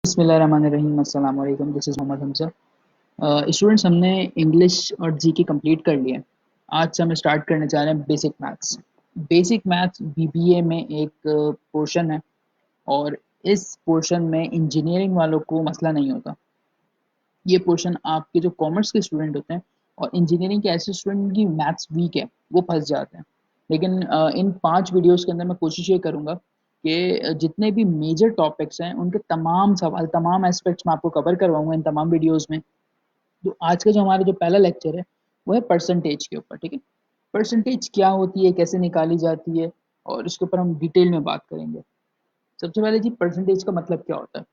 बिस्मिल्लाहिर्रहमानिर्रहीम अस्सलाम वालेकुम। This is Mohammad Hamza. Students, हमने इंग्लिश और जीके कंप्लीट कर लिया है। आज से हम स्टार्ट करने जा रहे हैं basic maths. Basic maths BBA में एक पोर्शन है और इस पोर्शन में इंजीनियरिंग वालों को मसला नहीं होता। ये पोर्शन आपके जो कॉमर्स के स्टूडेंट होते हैं और इंजीनियरिंग के ऐसे स्टूडेंट की मैथ्स वीक है वो फंस जाते हैं। लेकिन इन 5 वीडियोस के अंदर मैं कोशिश ये करूँगा कि जितने भी मेजर टॉपिक्स हैं उनके तमाम सवाल, तमाम एस्पेक्ट्स मैं आपको कवर करवाऊँगा इन तमाम वीडियोस में। तो आज का जो हमारा जो पहला लेक्चर है वो है परसेंटेज के ऊपर। ठीक है, परसेंटेज क्या होती है, कैसे निकाली जाती है और इसके ऊपर हम डिटेल में बात करेंगे। सबसे पहले जी, परसेंटेज का मतलब क्या होता है।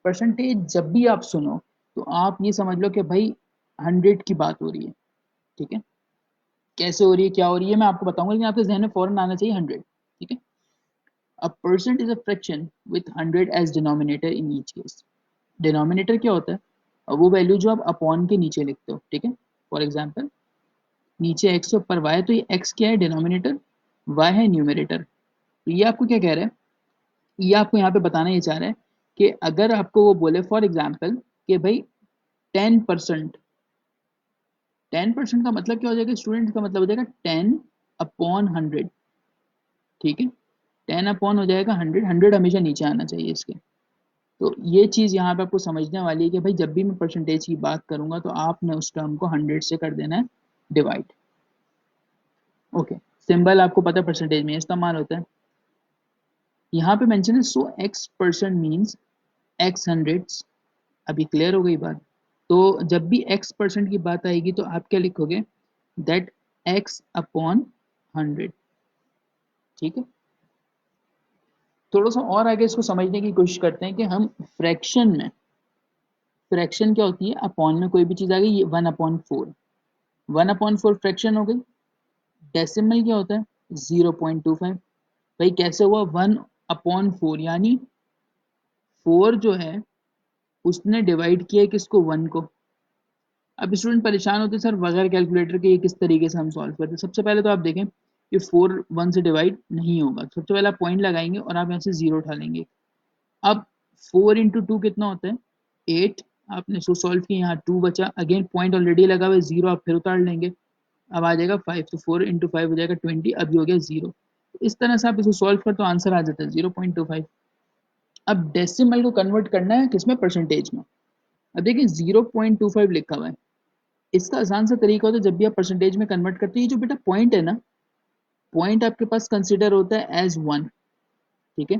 परसेंटेज जब भी आप सुनो तो आप ये समझ लो कि भाई 100 की बात हो रही है। ठीक है, कैसे हो रही है, क्या हो रही है, मैं आपको बताऊंगा, लेकिन आपके जहन में फौरन आना चाहिए 100। ठीक है, a percent is a fraction with 100 as denominator in each case. Denominator क्या होता है? वो वैल्यू जो आप अपॉन के नीचे लिखते हो। ठीक है, फॉर एग्जाम्पल नीचे एक्स के ऊपर वाई, तो ये एक्स क्या है? डिनोमिनेटर। वाई है न्यूमरेटर। तो ये आपको क्या कह रहा है? ये आपको यहाँ पे बताना ये चाह रहा है कि अगर आपको वो बोले फॉर एग्जाम्पल कि भाई 10%, 10% का मतलब क्या हो जाएगा स्टूडेंट? का मतलब हो जाएगा 10/100। ठीक है, 10 अपॉन हो जाएगा 100। 100 हमेशा नीचे आना चाहिए इसके। तो ये चीज़ यहाँ पे आपको समझने वाली है कि भाई जब भी मैं परसेंटेज की बात करूंगा तो आपने उस टर्म को 100 से कर देना है डिवाइड। ओके, सिंबल आपको पता है परसेंटेज में इस्तेमाल होता है। यहाँ पे मेंशन है सो x% मीन्स x हंड्रेड्स। अभी क्लियर हो गई बात? तो जब भी x% की बात आएगी तो आप क्या लिखोगे? That x/100। ठीक है, थोड़ा सा और आगे इसको समझने की कोशिश करते हैं कि हम फ्रैक्शन में, फ्रैक्शन क्या होती है? अपॉन में कोई भी चीज़ आ गई, ये 1/4, 1/4 फ्रैक्शन हो गई। डेसिमल क्या होता है? 0.25। भाई कैसे हुआ? 1/4 यानी 4 जो है उसने डिवाइड किया किसको? 1 को। अब स्टूडेंट परेशान होते हैं सर बगैर कैलकुलेटर के ये किस तरीके से हम सॉल्व करते हैं। सबसे पहले तो आप देखें कि 4 1 से डिवाइड नहीं होगा। सबसे पहले आप पॉइंट लगाएंगे और आप यहाँ से 0 उठा लेंगे। अब 4 इंटू 2 कितना होता है? 8। आपने इसको सॉल्व किया, यहाँ 2 बचा, अगेन पॉइंट ऑलरेडी लगा हुआ है, 0 आप फिर उतार लेंगे। अब आ जाएगा 5, तो 4 इंटू 5 हो जाएगा 20, अभी हो गया 0। इस तरह से आप इसको सॉल्व कर तो आंसर आ जाता है 0.25। अब डेसिमल को कन्वर्ट करना है किसमें? परसेंटेज में। अब देखिए 0.25 लिखा हुआ है। इसका आसान सा तरीका होता है जब भी आप परसेंटेज में कन्वर्ट करते हैं, ये जो बेटा पॉइंट है ना, पॉइंट आपके पास कंसिडर होता है एज 1। ठीक है,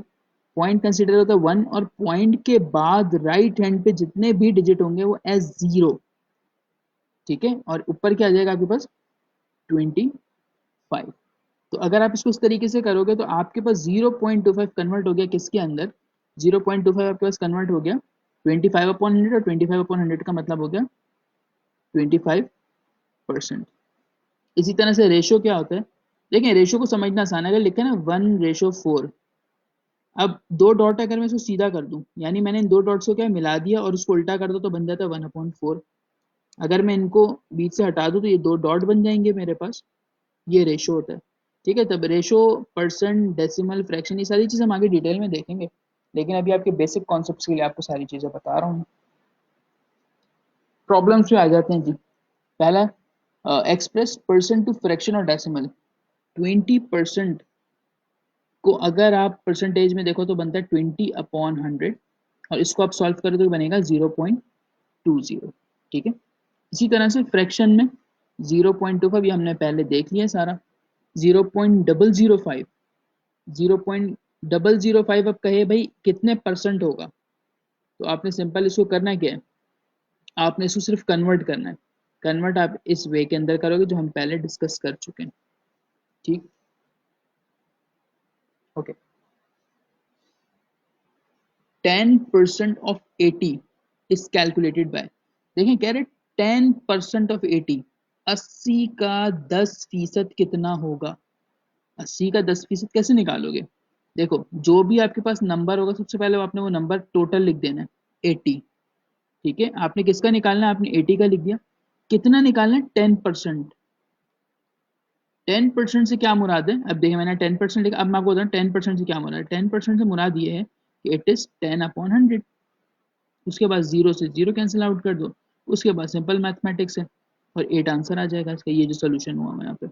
पॉइंट कंसिडर होता है 1 और पॉइंट के बाद राइट हैंड पे जितने भी डिजिट होंगे वो एज 0। ठीक है, और ऊपर क्या आ जाएगा आपके पास? 25। तो अगर आप इसको इस तरीके से करोगे तो आपके पास 0.25 कन्वर्ट हो गया किसके अंदर? 0.25 आपके पास कन्वर्ट हो गया 25/100, और 25/100 का मतलब हो गया 25%। इसी तरह से रेशो क्या होता है? देखें, रेशो को समझना आसान है। अगर लिखे ना 1:4, अब 2 डॉट अगर मैं इसको सीधा कर दूं, यानी मैंने इन 2 डॉट्स को क्या मिला दिया और उसको उल्टा कर दो तो बन जाता है 1/4। अगर मैं इनको बीच से हटा दूं तो ये 2 डॉट बन जाएंगे मेरे पास। ये रेशो होता है। ठीक है, तब रेशो, परसेंट, डेसिमल, फ्रैक्शन, ये सारी चीज़ हम आगे डिटेल में देखेंगे, लेकिन अभी आपके बेसिक कॉन्सेप्ट्स के लिए आपको सारी चीज़ें बता रहा हूँ। प्रॉब्लम्स में आ जाते हैं जी। पहला, एक्सप्रेस परसेंट टू फ्रैक्शन और डेसिमल। 20% को अगर आप परसेंटेज में देखो तो बनता है 20/100, और इसको आप सॉल्व करो तो बनेगा 0.20। ठीक है, इसी तरह से फ्रैक्शन में 0.25 ये हमने पहले देख लिया सारा। 0.005, 0.005 अब कहे भाई कितने परसेंट होगा, तो आपने सिंपल इसको करना क्या है? आपने इसको सिर्फ कन्वर्ट करना है। कन्वर्ट आप इस वे के अंदर करोगे जो हम पहले डिस्कस कर चुके हैं। ठीक, okay. 10% of 80 is calculated by, देखिए कह रहे 10% ऑफ 80, 80 का 10% कितना होगा? 80 का 10% कैसे निकालोगे? देखो, जो भी आपके पास नंबर होगा सबसे पहले आपने वो नंबर टोटल लिख देना है 80। ठीक है, आपने किसका निकालना है? आपने 80 का लिख दिया। कितना निकालना है? 10%। 10% से क्या मुराद है? अब देखिए मैंने 10% लिखा, अब मैं आपको बताऊँ 10% से क्या मुराद है। 10% से मुराद ये है कि इट इज 10/100। उसके बाद 0 से 0 कैंसिल आउट कर दो, उसके बाद सिंपल मैथमेटिक्स है और 8 आंसर आ जाएगा इसका, ये जो सोल्यूशन हुआ यहाँ पे।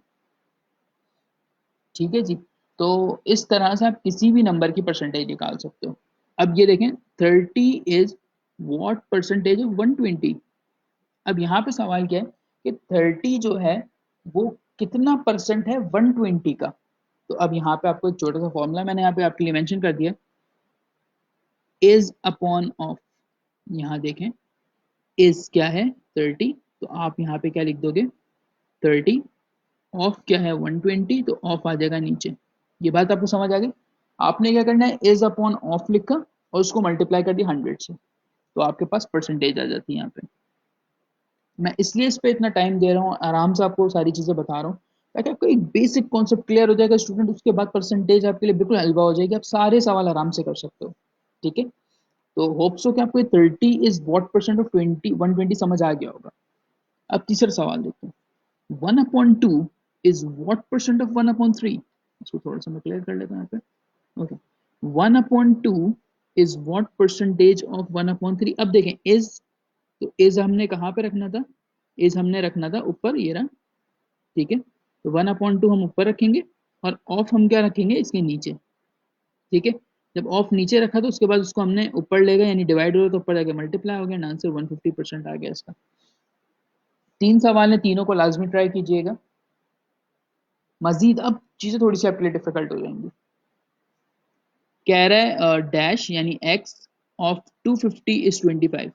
ठीक है जी। तो इस तरह से आप किसी भी नंबर की परसेंटेज निकाल सकते हो। अब ये देखें 30 इज व्हाट परसेंटेज ऑफ 120। अब यहाँ पे सवाल क्या है कि 30 जो है वो कितना परसेंट है 120 का। तो अब यहाँ पे आपको एक छोटा सा फॉर्मूला मैंने यहाँ पे आपके लिए मेंशन कर दिया, इज अपॉन ऑफ। यहाँ देखें इज क्या है 30, तो आप यहाँ पे क्या लिख दोगे 30, ऑफ क्या है 120, तो ऑफ आ जाएगा नीचे। ये बात आपको समझ आ गई। आपने क्या करना है, इज अपॉन ऑफ लिखा और उसको मल्टीप्लाई कर दिया 100 से, तो आपके पास परसेंटेज आ जाती है यहाँ पे। मैं इसलिए इस पे इतना टाइम दे रहा हूँ, आराम से आपको सारी चीजें बता रहा हूँ ताकि आपको एक बेसिक कॉन्सेप्ट क्लियर हो जाएगा स्टूडेंट, उसके बाद परसेंटेज आपके लिए बिल्कुल हलवा हो जाएगी, आप सारे सवाल आराम से कर सकते हो। ठीक है, तो होप सो कि आपको 30 इज व्हाट परसेंट ऑफ 120 समझ आ गया होगा। अब तीसरा सवाल देखते हैं, 1/2 इज व्हाट परसेंट ऑफ 1/3। इसको थोड़ा सा मैं क्लियर कर लेता हूँ यहाँ पे। Okay, 1/2 is what percentage of 1/3। अब देखें इज, तो इज हमने कहाँ पे रखना था, इज हमने रखना था ऊपर, ये रहा। ठीक है, तो 1/2 हम ऊपर रखेंगे और ऑफ हम क्या रखेंगे इसके नीचे। ठीक है, जब ऑफ नीचे रखा तो उसके बाद उसको हमने ऊपर ले गए, यानी डिवाइड हो तो ऊपर जाके मल्टीप्लाई हो गया, आंसर 150% आ गया इसका। 3 सवाल है, तीनों को लाजमी ट्राई कीजिएगा। मजीद अब चीज़ें थोड़ी सी आपके लिए डिफिकल्ट हो जाएंगी। कह रहा है डैश यानी एक्स ऑफ 250 इज 25।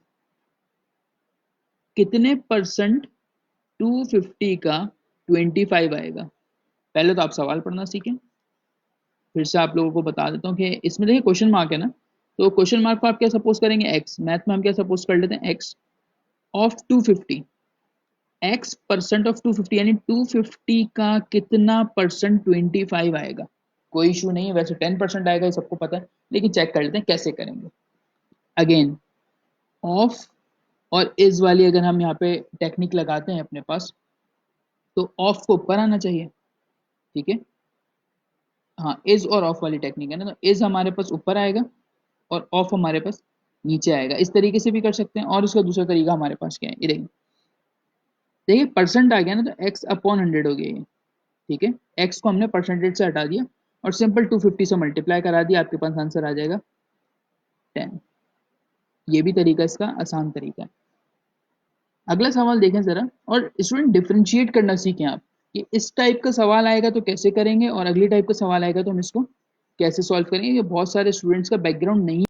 कितने परसेंट 250 का 25 आएगा। पहले तो आप सवाल पढ़ना सीखें, फिर से आप लोगों को बता देता हूँ कि इसमें देखिए क्वेश्चन मार्क है ना, तो क्वेश्चन मार्क को आप क्या सपोज करेंगे एक्स, मैथ में हम क्या सपोज कर लेते हैं x of 250, x percent of 250 यानी 250 का कितना परसेंट 25 आएगा। कोई इशू नहीं है, वैसे 10% आएगा, ये सबको पता है, लेकिन चेक कर लेते हैं कैसे करेंगे। अगेन ऑफ और इज वाली अगर हम यहाँ पे टेक्निक लगाते हैं अपने पास, तो ऑफ को ऊपर आना चाहिए। ठीक है, हाँ इज और ऑफ वाली टेक्निक है ना, तो इज हमारे पास ऊपर आएगा और ऑफ हमारे पास नीचे आएगा। इस तरीके से भी कर सकते हैं, और इसका दूसरा तरीका हमारे पास क्या है, ये देखिए, देखिए परसेंट आ गया ना, तो एक्स अपॉन 100 हो गया ये। ठीक है, एक्स को हमने परसेंटेज से हटा दिया और सिंपल 250 से मल्टीप्लाई करा दिया, आपके पास आंसर आ जाएगा 10। ये भी तरीका इसका आसान तरीका है। अगला सवाल देखें जरा, और स्टूडेंट डिफरेंशिएट करना सीखें आप कि इस टाइप का सवाल आएगा तो कैसे करेंगे और अगली टाइप का सवाल आएगा तो हम इसको कैसे सॉल्व करेंगे। ये बहुत सारे स्टूडेंट्स का बैकग्राउंड नहीं